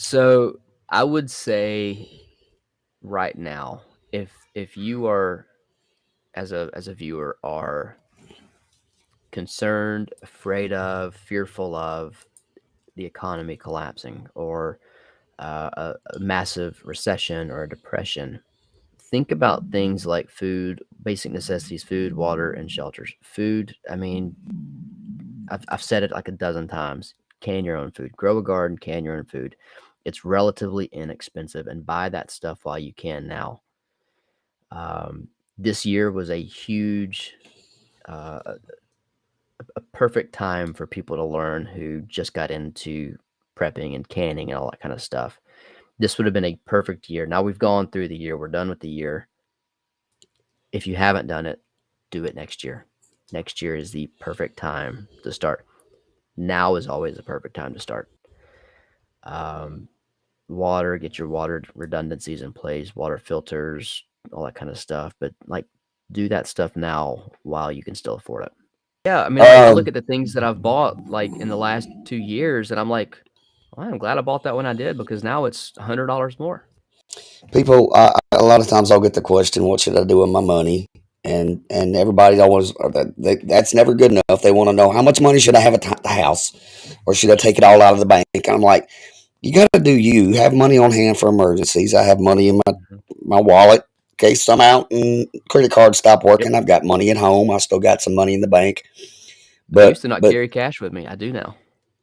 So I would say right now, if you are as a viewer are concerned, afraid of, fearful of the economy collapsing or a massive recession or a depression, think about things like food, basic necessities, food, water, and shelters. Food, I mean, I've said it like a dozen times. Can your own food, grow a garden, can your own food. It's relatively inexpensive, and buy that stuff while you can now. This year was a huge, uh, a perfect time for people to learn who just got into prepping and canning and all that kind of stuff. This would have been a perfect year. Now we've gone through the year. We're done with the year. If you haven't done it, do it next year. Next year is the perfect time to start. Now is always the perfect time to start. Um, Water, get your water redundancies in place, water filters, all that kind of stuff. But like, do that stuff now while you can still afford it. Yeah, I mean, like I look Um, at the things that I've bought like in the last 2 years, and I'm like, well, I'm glad I bought that when I did because now it's $100 more. People, a lot of times I'll get the question, "What should I do with my money?" And everybody's always that's never good enough. They want to know how much money should I have at the house, or should I take it all out of the bank? And I'm like, you got to do you. Have money on hand for emergencies. I have money in Mhm. my wallet in case I'm out and credit cards stop Yep. working. I've got money at home. I still got some money in the bank. I used But to not but carry cash with me. I do now.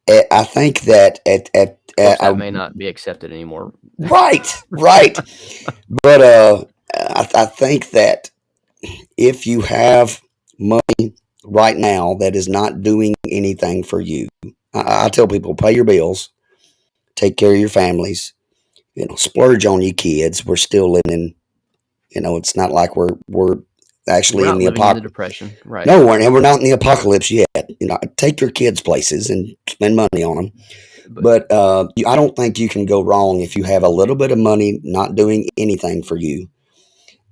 I think that Of course, that I, may not be accepted anymore. right. But I think that if you have money right now that is not doing anything for you, I tell people pay your bills, take care of your families, splurge on your kids. We're still living. It's not like we're We're actually in not the living in the apocalypse. depression, right? No, we're not in the apocalypse yet. Take your kids places and spend money on them. But But I don't think you can go wrong if you have a little bit of money not doing anything for you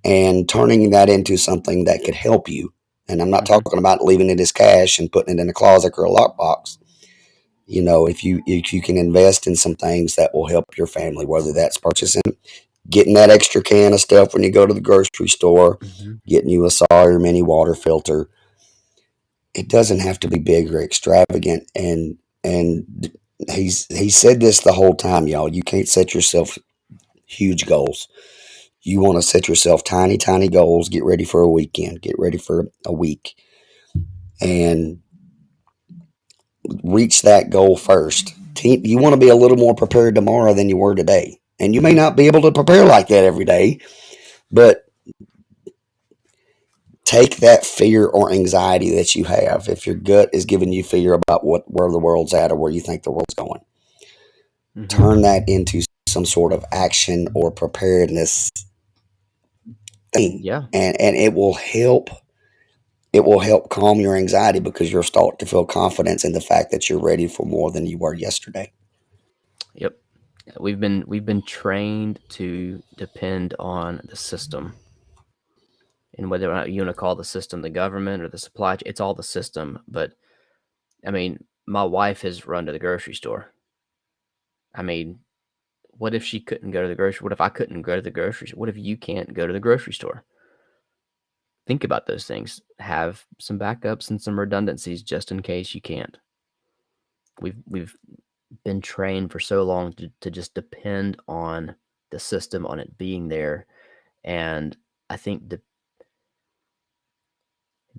and turning that into something that could help you. And I'm not mhm, talking about leaving it as cash and putting it in a closet or a lockbox. If you can invest in some things that will help your family, whether that's purchasing, getting that extra can of stuff when you go to the grocery store, mhm. getting you a Sawyer mini water filter. It doesn't have to be big or extravagant. And he said this the whole time, y'all. You can't set yourself huge goals. You want to set yourself tiny, tiny goals. Get ready for a weekend. Get ready for a week, and reach that goal first. You want to be a little more prepared tomorrow than you were today. And you may not be able to prepare like that every day, but take that fear or anxiety that you have. If your gut is giving you fear about where the world's at or where you think the world's going, Mhm. turn that into some sort of action or preparedness thing, Yeah. and it will help calm your anxiety because you'll start to feel confidence in the fact that you're ready for more than you were yesterday. Yep. We've been trained to depend on the system, and whether or not you want to call the system the government or the supply, it's all the system. But I mean, my wife has run to the grocery store. I mean, what if she couldn't go to the grocery? What if I couldn't go to the grocery store? What if you can't go to the grocery store? Think about those things. Have some backups and some redundancies just in case you can't. We've been trained for so long to just depend on the system, on it being there. And I think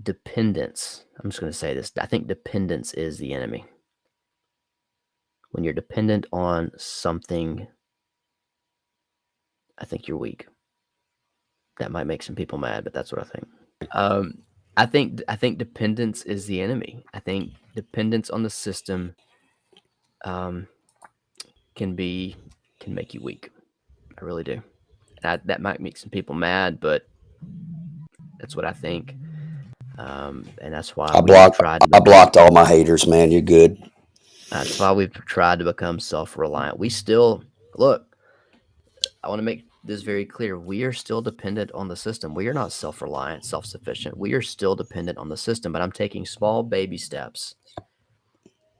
dependence, I'm just going to say this, I think dependence is the enemy. When you're dependent on something, I think you're weak. That might make some people mad, but that's what I think. Um, I think dependence is the enemy. I think dependence on the system um, can be can make you weak. I really do. That might make some people mad, but that's what I think. And that's why I we've blocked tried to I become. blocked all my haters, man. You're good. That's why we've tried to become self-reliant. We still look. I want to make this very clear. We are still dependent on the system. We are not self-reliant, self-sufficient. We are still dependent on the system. But I'm taking small baby steps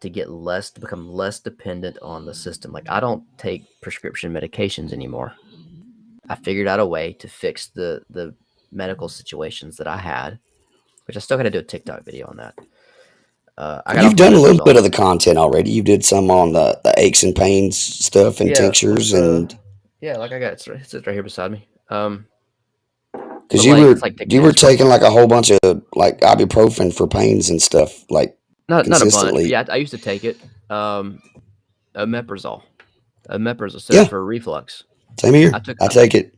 to become less dependent on the system. Like, I don't take prescription medications anymore. I figured out a way to fix the medical situations that I had, which I still got to do a TikTok video on that. I got You've off done a little bit omeprazole. of the content already. You did some on the aches and pains stuff and Yeah, tinctures and like I got it sits right here beside me. because But like it's like taking you were aspirin. taking like a whole bunch of like ibuprofen for pains and stuff like Not a bunch, but consistently. yeah, I used to take it. Omeprazole. Omeprazole so Yeah, for reflux. same here. I took I take it.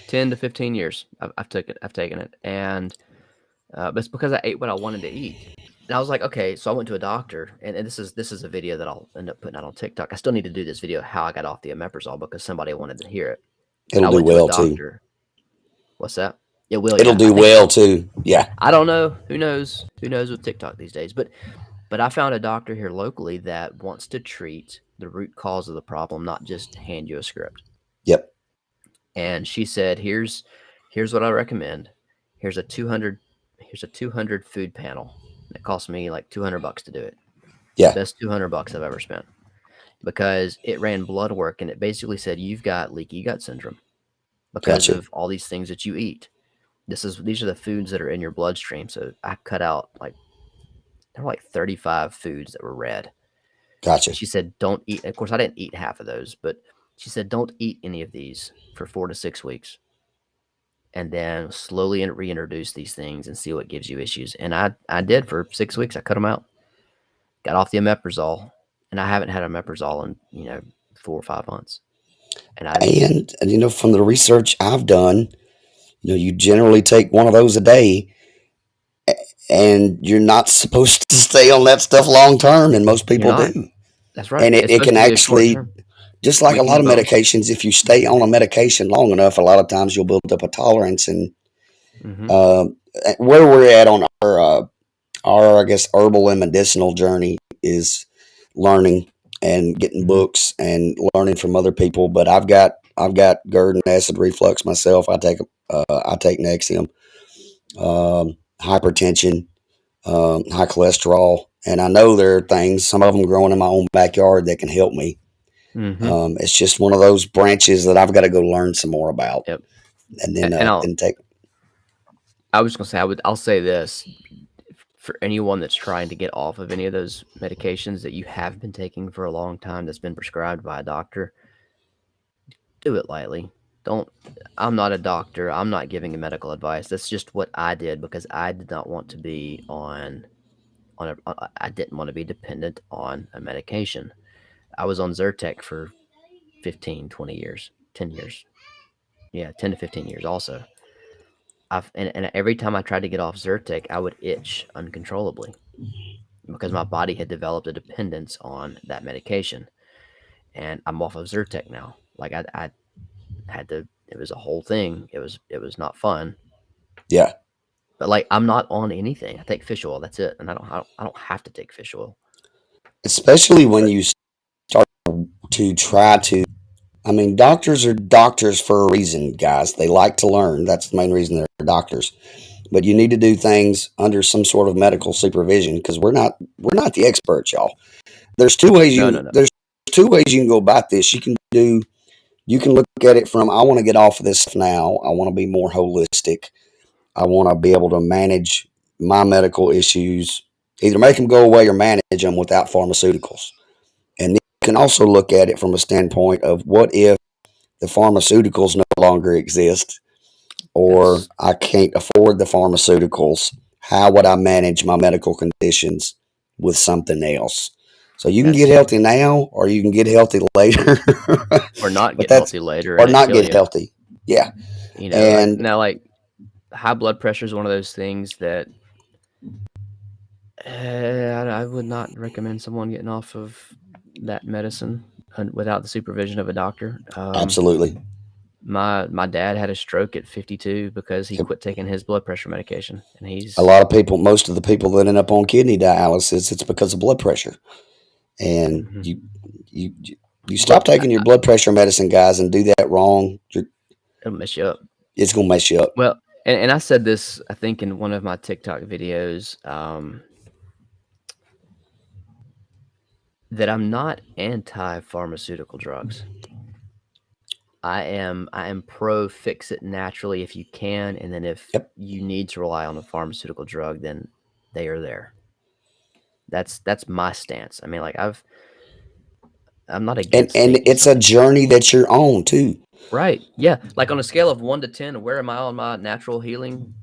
10 to 15 years. I've taken it, and but it's because I ate what I wanted to eat. And I was like, okay, so I went to a doctor, and this is a video that I'll end up putting out on TikTok. I still need to do this video how I got off the omeprazole because somebody wanted to hear it. But It'll I do went to a well too. doctor. What's that? It will, It'll yeah. I do think well so. too. Yeah, I don't know. Who knows? Who knows with TikTok these days? But I found a doctor here locally that wants to treat the root cause of the problem, not just hand you a script. yep, And she said, here's what I recommend. Here's a 200 food panel. And it cost me like $200 to do it. yeah, Best $200 I've ever spent because it ran blood work and it basically said you've got leaky gut syndrome because gotcha, of all these things that you eat. These are the foods that are in your bloodstream. So I cut out like there were like 35 foods that were red. gotcha. And she said, don't eat. Of course, I didn't eat half of those, but she said, don't eat any of these for 4 to 6 weeks. And then slowly reintroduce these things and see what gives you issues. And I did for 6 weeks. I cut them out, got off the omeprazole, and I haven't had omeprazole in 4 or 5 months. And you know, from the research I've done, you know, you generally take one of those a day, and you're not supposed to stay on that stuff long term, and most You're people not. do. That's right. And It's it supposed can to be a short actually, term, just like a weaken lot your of bones. medications, if you stay on a medication long enough, a lot of times you'll build up a tolerance. And Hmm. uh, where we're at on our I guess herbal and medicinal journey is learning and getting Hmm. books and learning from other people. But I've got GERD and acid reflux myself. I take Nexium, hypertension, high cholesterol, and I know there are things, some of them growing in my own backyard, that can help me. Hmm. It's just one of those branches that I've got to go learn some more about, Yep. and And then take. I was gonna say I'll say this for anyone that's trying to get off of any of those medications that you have been taking for a long time that's been prescribed by a doctor, do it lightly. Don't I'm not a doctor. I'm not giving medical advice. That's just what I did because I did not want to be I didn't want to be dependent on a medication. I was on Zyrtec for 15, 20 years, 10 years. Yeah, 10 to 15 years also. And every time I tried to get off Zyrtec, I would itch uncontrollably because my body had developed a dependence on that medication. And I'm off of Zyrtec now. Like I had to. It was a whole thing. It was not fun. Yeah, But like I'm not on anything. I take fish oil. That's it. And I don't have to take fish oil. especially when But you start to try to. I mean, doctors are doctors for a reason, guys. They like to learn. That's the main reason they're doctors. But you need to do things under some sort of medical supervision because we're not the experts, y'all. There's two ways no, you no, no. there's two ways you can go about this. You can look at it from I want to get off of this now. I want to be more holistic. I want to be able to manage my medical issues, either make them go away or manage them without pharmaceuticals. And then you can also look at it from a standpoint of what if the pharmaceuticals no longer exist or That's I can't afford the pharmaceuticals. How would I manage my medical conditions with something else? So you can get that's healthy now or you can get healthy later. or not But get that's healthy later or and it not kill get you. healthy. Yeah. Like And now, like high blood pressure is one of those things that I would not recommend someone getting off of that medicine without the supervision of a doctor. absolutely. My dad had a stroke at 52 because he quit taking his blood pressure medication, and A lot of people, most of the people that end up on kidney dialysis, it's because of blood pressure. And mhm. you, you stop But taking your blood pressure medicine, guys, and do that wrong, it'll mess you up. it's going to mess you up. Well, and I said this, I think, in one of my TikTok videos. that I'm not anti-pharmaceutical drugs. I am pro fix it naturally if you can, and then if Yep. you need to rely on a pharmaceutical drug, then they are there. That's my stance. I mean, like I'm not And against taking it's a something. journey that you're on too. Right. Yeah. Like on a scale of 1 to 10, where am I on my natural healing?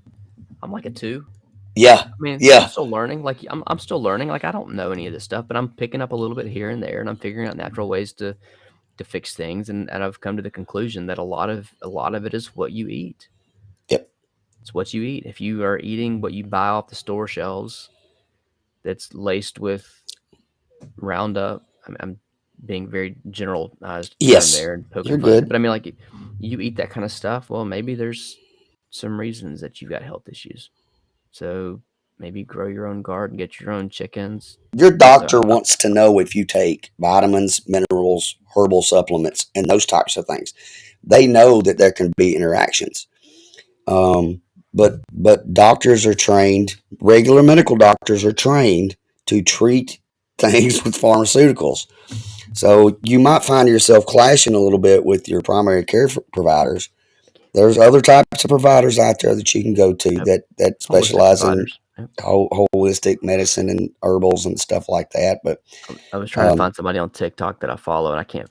I'm like a 2. Yeah. I mean, I'm Yeah. still learning. Like I'm still learning. Like I don't know any of this stuff, but I'm picking up a little bit here and there, and I'm figuring out natural ways to fix things. And I've come to the conclusion that a lot of it is what you eat. Yep. It's what you eat. If you are eating what you buy off the store shelves, that's laced with Roundup. I'm being very generalized term Yes. there and poking You're fun at it, good. but I mean, like you eat that kind of stuff. Well, maybe there's some reasons that you got health issues. So maybe grow your own garden, get your own chickens. Your So doctor wants to know if you take vitamins, minerals, herbal supplements, and those types of things. They know that there can be interactions. But doctors are trained. Regular medical doctors are trained to treat things with pharmaceuticals. So you might find yourself clashing a little bit with your primary care providers. There's other types of providers out there that you can go to yep, that holistic specialize in providers. Yep. holistic medicine and herbals and stuff like that. But I was trying to um, find somebody on TikTok that I follow, and I can't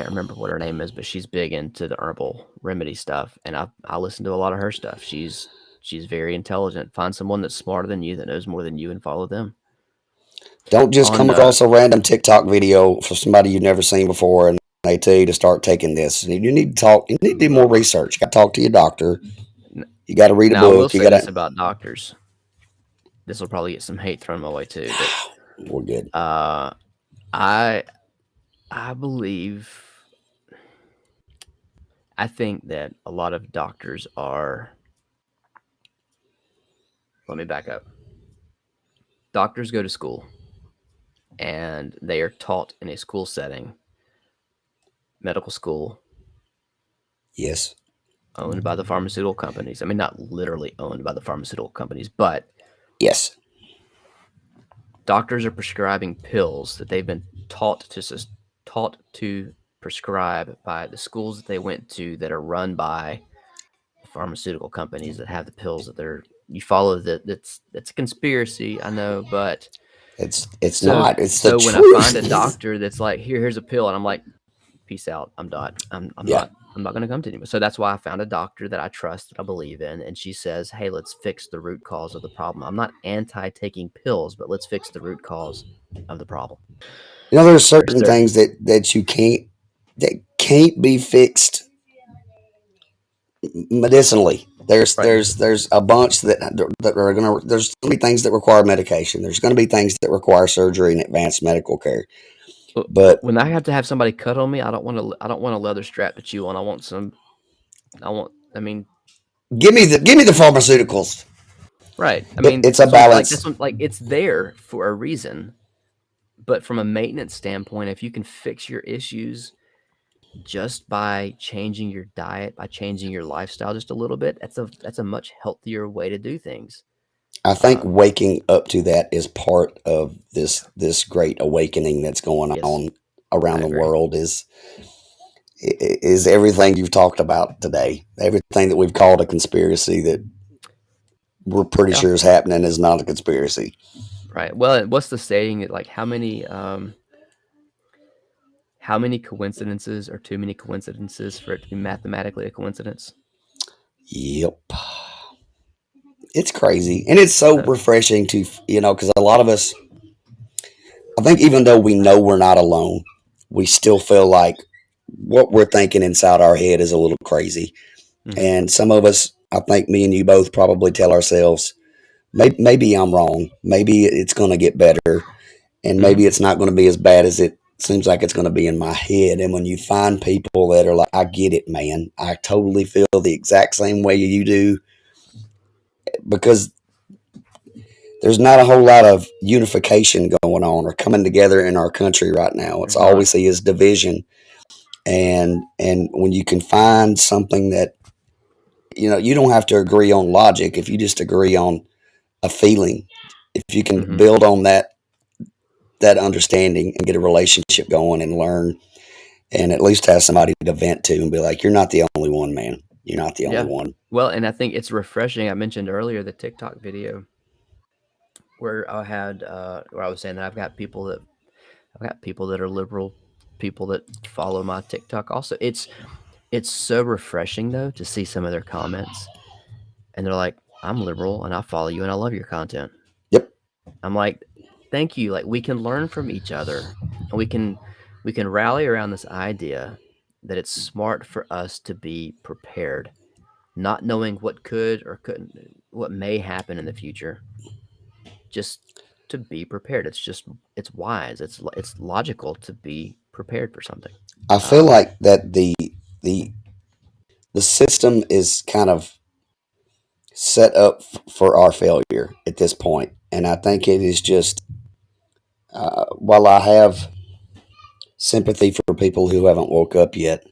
remember what her name is, but she's big into the herbal remedy stuff, and I listen to a lot of her stuff. She's very intelligent. Find someone that's smarter than you, that knows more than you, and follow them. don't just On come across a random TikTok video for somebody you've never seen before and they tell you to start taking this. You need to talk. You need to do more research. You got to talk to your doctor. You got to read a Now, I will book. You say got this to. about doctors. This will probably get some hate thrown my way too, but We're good. I I believe I think that a lot of doctors are. Let me back up. Doctors go to school, and they are taught in a school setting, medical school, Yes. owned by the pharmaceutical companies. I mean, not literally owned by the pharmaceutical companies, but Yes. doctors are prescribing pills that they've been taught to prescribe by the schools that they went to that are run by the pharmaceutical companies that have the pills that they're you follow that's a conspiracy, I know, but It's so not. It's the so when I find a truth. doctor that's like, here's a pill, and I'm like, peace out, I'm done. Yeah. I'm not going to come to anybody. So that's why I found a doctor that I trust, that I believe in, and she says, hey, let's fix the root cause of the problem. I'm not anti taking pills, but let's fix the root cause of the problem. There's certain So things that you can't that can't be fixed medicinally. right. There's a bunch that are gonna. There's gonna be things that require medication. There's gonna be things that require surgery and advanced medical care. But When I have to have somebody cut on me, I don't want a leather strap to chew on. I mean, give me the pharmaceuticals. right. I mean, It's a so like balance. that's what, like it's there for a reason. But from a maintenance standpoint, if you can fix your issues just by changing your diet, by changing your lifestyle just a little bit, that's a much healthier way to do things. I think waking up to that is part of this great awakening that's going Yes, on around I the agree. world. Is everything you've talked about today. Everything that we've called a conspiracy that we're pretty Yeah, sure is happening is not a conspiracy. right. Well, what's the saying? Like how many coincidences are too many coincidences for it to be mathematically a coincidence? Yep. It's crazy. And it's so So, refreshing to, because a lot of us, I think even though we know we're not alone, we still feel like what we're thinking inside our head is a little crazy. mhm, And some of us, I think me and you both probably tell ourselves, maybe I'm wrong. Maybe it's going to get better. And mhm, maybe it's not going to be as bad as it seems like it's going to be in my head. And when you find people that are like, I get it, man. I totally feel the exact same way you do, because there's not a whole lot of unification going on or coming together in our country right now. It's there's all we not. see is division. And when you can find something that, you don't have to agree on logic. If you just agree on a feeling, if you can Mhm, build on that that understanding and get a relationship going and learn, and at least have somebody to vent to and be like, you're not the only one, man. You're not the only one. Well, and I think it's refreshing. I mentioned earlier the TikTok video where where I was saying that I've got people that are liberal, people that follow my TikTok also. It's so refreshing though to see some of their comments, and they're like, I'm liberal and I follow you and I love your content. Yep. I'm like, thank you. Like, we can learn from each other, and we can rally around this idea that it's smart for us to be prepared, not knowing what could or couldn't, what may happen in the future. Just to be prepared. It's wise. It's logical to be prepared for something. I feel like that the system is kind of set up for our failure at this point, and I think it is just. While I have sympathy for people who haven't woke up yet,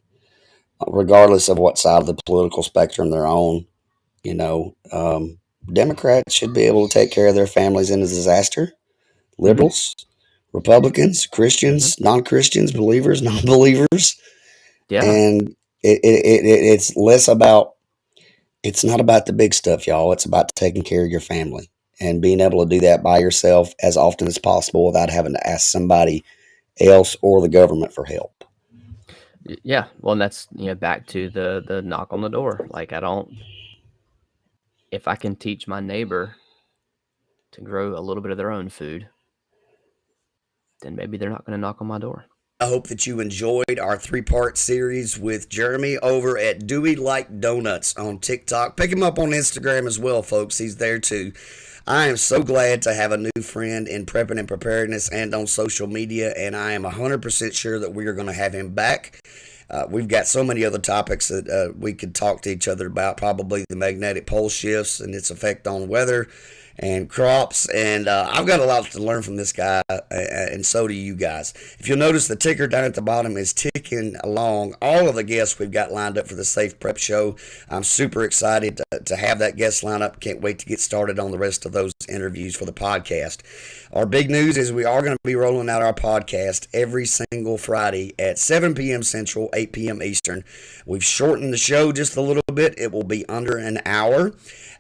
regardless of what side of the political spectrum they're on, you know, Democrats should be able to take care of their families in a disaster. Liberals, Republicans, Christians, non-Christians, believers, non-believers. Yeah. And it's less about, it's not about the big stuff, y'all. It's about taking care of your family and being able to do that by yourself as often as possible without having to ask somebody else or the government for help. Yeah. Well, and that's, back to the knock on the door. Like, if I can teach my neighbor to grow a little bit of their own food, then maybe they're not going to knock on my door. I hope that you enjoyed our 3-part series with Jeremy over at Dewey Like Donuts on TikTok. Pick him up on Instagram as well, folks. He's there too. I am so glad to have a new friend in prepping and preparedness and on social media, and I am 100% sure that we are going to have him back. We've got so many other topics that we could talk to each other about, probably the magnetic pole shifts and its effect on weather and crops, and I've got a lot to learn from this guy, and so do you guys. If you'll notice, the ticker down at the bottom is ticking along all of the guests we've got lined up for the SafePrep Show. I'm super excited to have that guest lineup. Can't wait to get started on the rest of those interviews for the podcast. Our big news is we are going to be rolling out our podcast every single Friday at 7 p.m. Central, 8 p.m. Eastern. We've shortened the show just a little bit. It will be under an hour.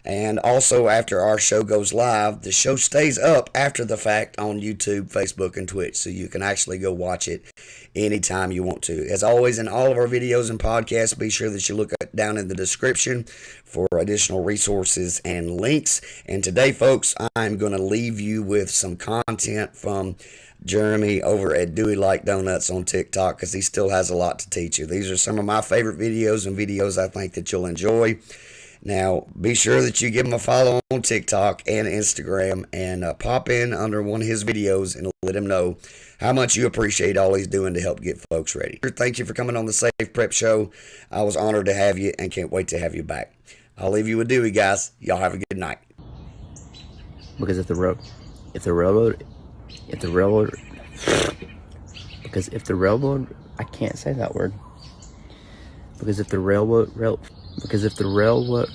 And also, after our show goes live, the show stays up after the fact on YouTube, Facebook, and Twitch, so you can actually go watch it anytime you want to. As always, in all of our videos and podcasts, be sure that you look down in the description for additional resources and links. And today, folks, I'm going to leave you with some content from Jeremy over at Dewey Like Donuts on TikTok, because he still has a lot to teach you. These are some of my favorite videos and videos I think that you'll enjoy. Now, be sure that you give him a follow on TikTok and Instagram, and pop in under one of his videos and let him know how much you appreciate all he's doing to help get folks ready. Thank you for coming on the SafePrep Show. I was honored to have you and can't wait to have you back. I'll leave you with Dewey, guys. Y'all have a good night. Because if the railroad, I can't say that word. Because if the railroad workers, because if the railroad,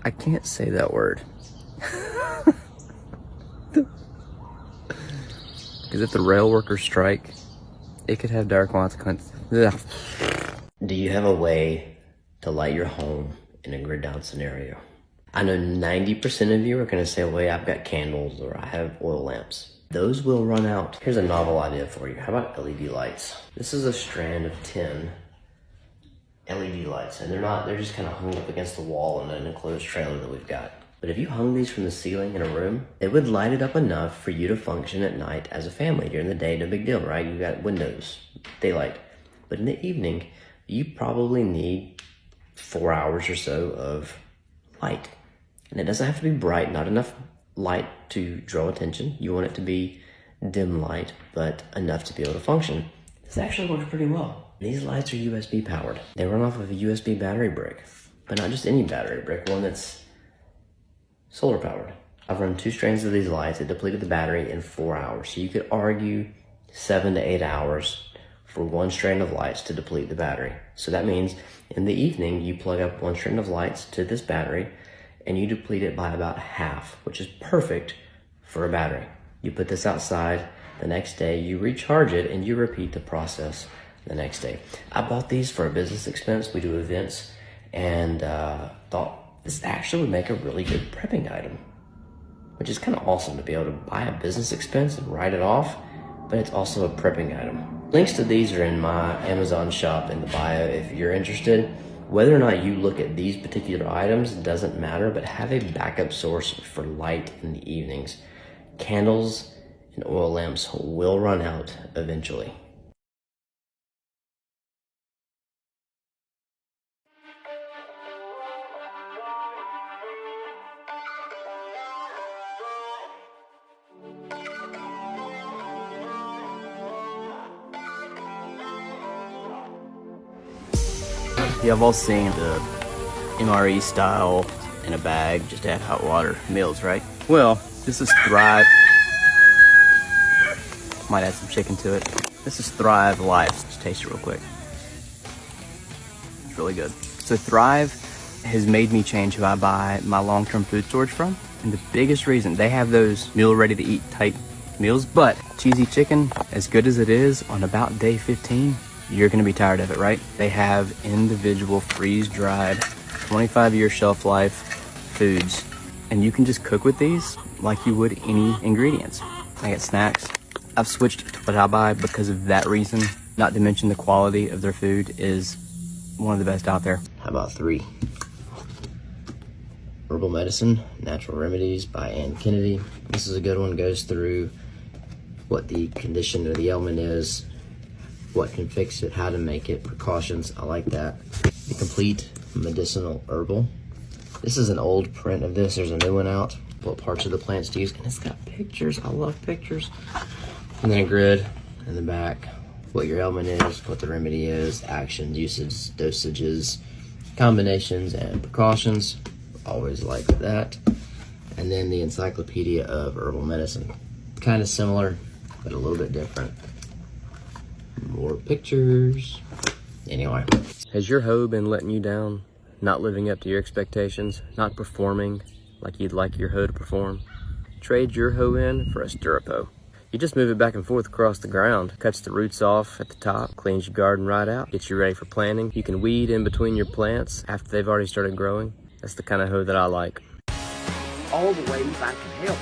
I can't say that word. Because if the rail workers strike, it could have dire consequences. Ugh. Do you have a way to light your home in a grid down scenario? I know 90% of you are going to say, well, I've got candles or I have oil lamps. Those will run out. Here's a novel idea for you. How about LED lights? This is a strand of 10 LED lights, and they're just kind of hung up against the wall in an enclosed trailer that we've got. But if you hung these from the ceiling in a room, it would light it up enough for you to function at night as a family. During the day, no big deal, right? You've got windows, daylight. But in the evening, you probably need 4 hours or so of light. And it doesn't have to be bright, not enough light to draw attention. You want it to be dim light, but enough to be able to function. This actually works pretty well. These lights are USB powered. They run off of a USB battery brick, but not just any battery brick, one that's solar powered. I've run 2 strands of these lights. It depleted the battery in 4 hours. So you could argue 7 to 8 hours for one strand of lights to deplete the battery. So that means in the evening, you plug up one strand of lights to this battery and you deplete it by about half, which is perfect for a battery. You put this outside, the next day you recharge it and you repeat the process the next day. I bought these for a business expense. We do events, and thought this actually would make a really good prepping item, which is kind of awesome to be able to buy a business expense and write it off, but it's also a prepping item. Links to these are in my Amazon shop in the bio if you're interested. Whether or not you look at these particular items doesn't matter, but have a backup source for light in the evenings. Candles and oil lamps will run out eventually. Y'all have all seen the MRE style in a bag, just add hot water meals, right? Well, this is Thrive. Might add some chicken to it. This is Thrive Life. Let's taste it real quick. It's really good. So Thrive has made me change who I buy my long-term food storage from. And the biggest reason, they have those meal ready to eat type meals, but cheesy chicken, as good as it is, on about day 15, you're gonna be tired of it, right? They have individual freeze-dried, 25-year shelf life foods, and you can just cook with these like you would any ingredients. I get snacks. I've switched to what I buy because of that reason, not to mention the quality of their food is one of the best out there. How about 3? Herbal Medicine, Natural Remedies by Ann Kennedy. This is a good one, goes through what the condition of the ailment is, what can fix it, how to make it, precautions. I like that. The Complete Medicinal Herbal. This is an old print of this. There's a new one out. What parts of the plants to use, and it's got pictures. I love pictures. And then a grid in the back. What your ailment is, what the remedy is, actions, usages, dosages, combinations, and precautions. Always like that. And then the Encyclopedia of Herbal Medicine. Kind of similar, but a little bit different. More pictures. Anyway, has your hoe been letting you down? Not living up to your expectations? Not performing like you'd like your hoe to perform? Trade your hoe in for a stirrup hoe. You just move it back and forth across the ground, cuts the roots off at the top, cleans your garden right out, gets you ready for planting. You can weed in between your plants after they've already started growing. That's the kind of hoe that I like. All the way back in hell.